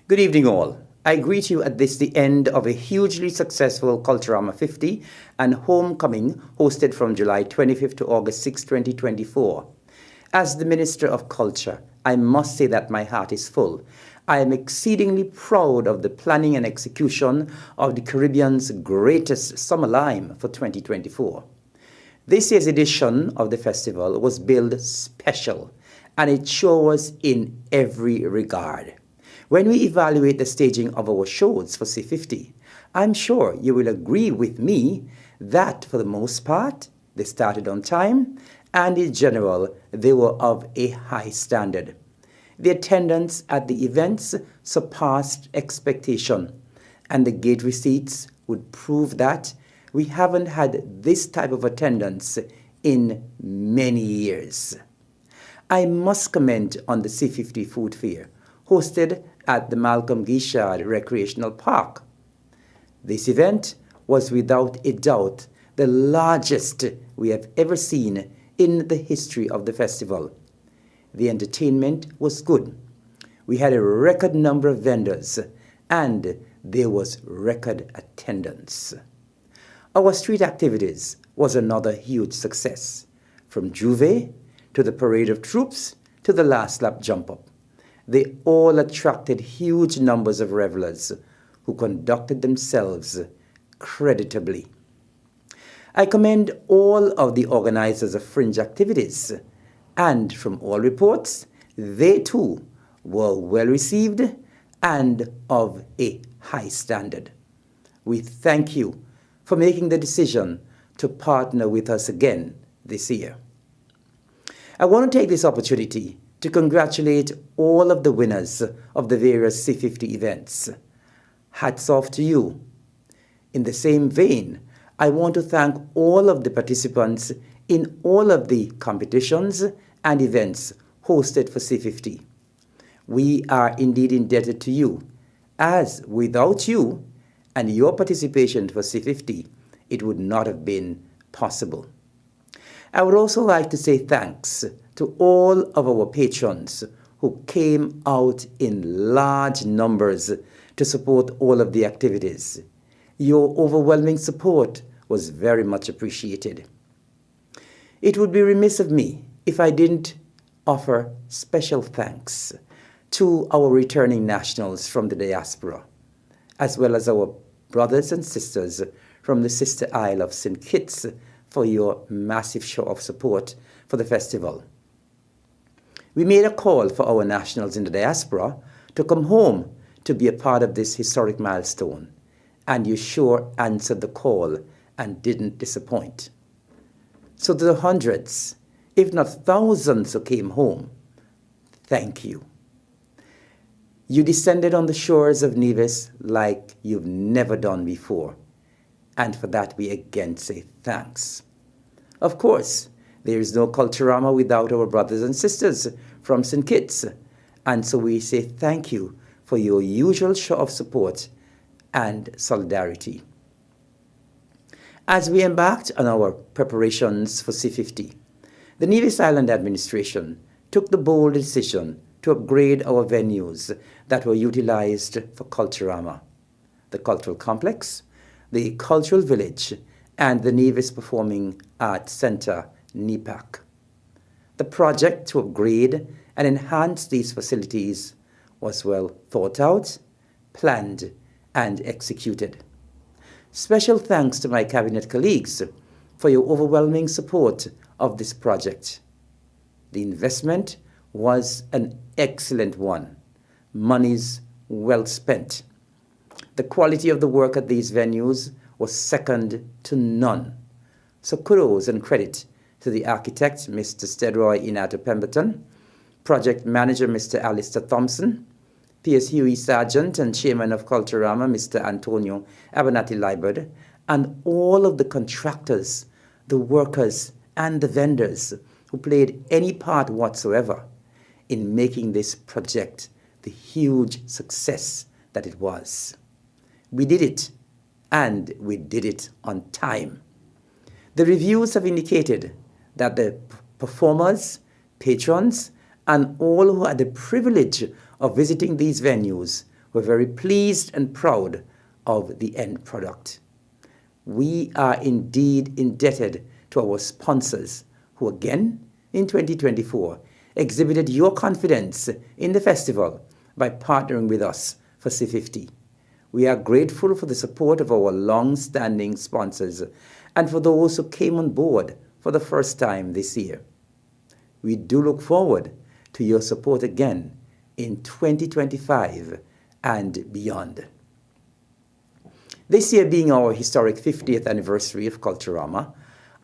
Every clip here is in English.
Good evening, all. I greet you at the end of a hugely successful Culturama 50 and Homecoming hosted from July 25th to August 6, 2024. As the Minister of Culture, I must say that my heart is full. I am exceedingly proud of the planning and execution of the Caribbean's greatest summer lime for 2024. This year's edition of the festival was billed special, and it shows in every regard. When we evaluate the staging of our shows for C50, I'm sure you will agree with me that for the most part, they started on time, and in general, they were of a high standard. The attendance at the events surpassed expectation, and the gate receipts would prove that we haven't had this type of attendance in many years. I must comment on the C50 Food Fair, hosted at the Malcolm Guichard Recreational Park. This event was without a doubt the largest we have ever seen in the history of the festival. The entertainment was good. We had a record number of vendors, and there was record attendance. Our street activities was another huge success, from Juve to the Parade of Troops to the Last Lap Jump Up. They all attracted huge numbers of revelers who conducted themselves creditably. I commend all of the organizers of fringe activities, and from all reports, they too were well received and of a high standard. We thank you for making the decision to partner with us again this year. I want to take this opportunity to congratulate all of the winners of the various C50 events. Hats off to you. In the same vein, I want to thank all of the participants in all of the competitions and events hosted for C50. We are indeed indebted to you, as without you and your participation for C50, it would not have been possible. I would also like to say thanks to all of our patrons who came out in large numbers to support all of the activities. Your overwhelming support was very much appreciated. It would be remiss of me if I didn't offer special thanks to our returning nationals from the diaspora, as well as our brothers and sisters from the sister isle of St. Kitts for your massive show of support for the festival. We made a call for our nationals in the diaspora to come home to be a part of this historic milestone, and you sure answered the call and didn't disappoint. So to the hundreds, if not thousands who came home, thank you. You descended on the shores of Nevis like you've never done before, and for that we again say thanks. Of course, there is no Culturama without our brothers and sisters from St. Kitts, and so we say thank you for your usual show of support and solidarity. As we embarked on our preparations for C50, the Nevis Island Administration took the bold decision to upgrade our venues that were utilized for Culturama: the Cultural Complex, the Cultural Village, and the Nevis Performing Arts Center, NEPAC. The project to upgrade and enhance these facilities was well thought out, planned, and executed. Special thanks to my cabinet colleagues for your overwhelming support of this project. The investment was an excellent one. Monies well spent. The quality of the work at these venues was second to none. So kudos and credit to the architect, Mr. Stedroy Inato Pemberton, project manager, Mr. Alistair Thompson, P.S. Huey Sargent, and chairman of Culturama, Mr. Antonio Abernathy Liberd, and all of the contractors, the workers, and the vendors who played any part whatsoever in making this project the huge success that it was. We did it, and we did it on time. The reviews have indicated that the performers, patrons, and all who had the privilege of visiting these venues We're very pleased and proud of the end product. We are indeed indebted to our sponsors who again in 2024 exhibited your confidence in the festival by partnering with us for C50. We are grateful for the support of our long-standing sponsors and for those who came on board for the first time this year. We do look forward to your support again in 2025 and beyond. This year being our historic 50th anniversary of Culturama,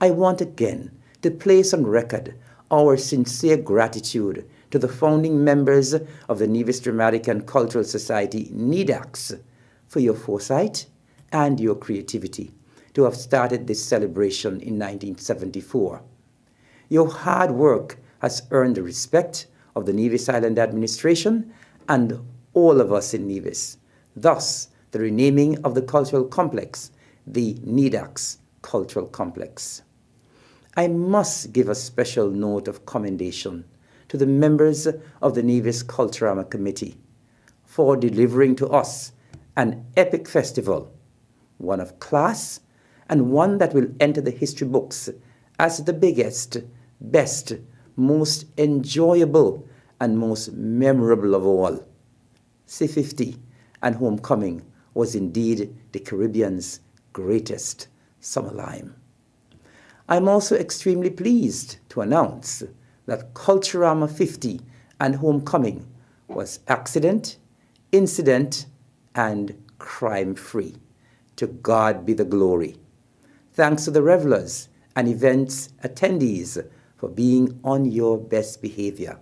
I want again to place on record our sincere gratitude to the founding members of the Nevis Dramatic and Cultural Society, NEDACS, for your foresight and your creativity to have started this celebration in 1974. Your hard work has earned the respect of the Nevis Island administration and all of us in Nevis. Thus, the renaming of the cultural complex, the NEDACS Cultural Complex. I must give a special note of commendation to the members of the Nevis Culturama Committee for delivering to us an epic festival, one of class and one that will enter the history books as the biggest, best, most enjoyable and most memorable of all. C50 and Homecoming was indeed the Caribbean's greatest summer lime. I'm also extremely pleased to announce that Culturama 50 and Homecoming was accident, incident, and crime-free. To God be the glory. Thanks to the revelers and events attendees for being on your best behavior.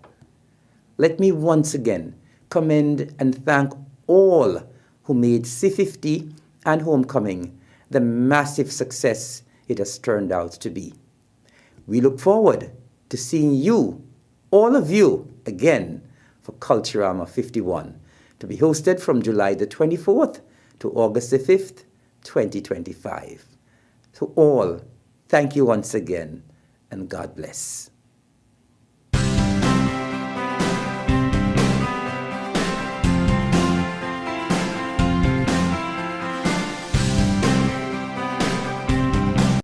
Let me once again commend and thank all who made C50 and Homecoming the massive success it has turned out to be. We look forward to seeing you, all of you, again for Culturama 51, to be hosted from July the 24th to August the 5th, 2025. To all, thank you once again, and God bless.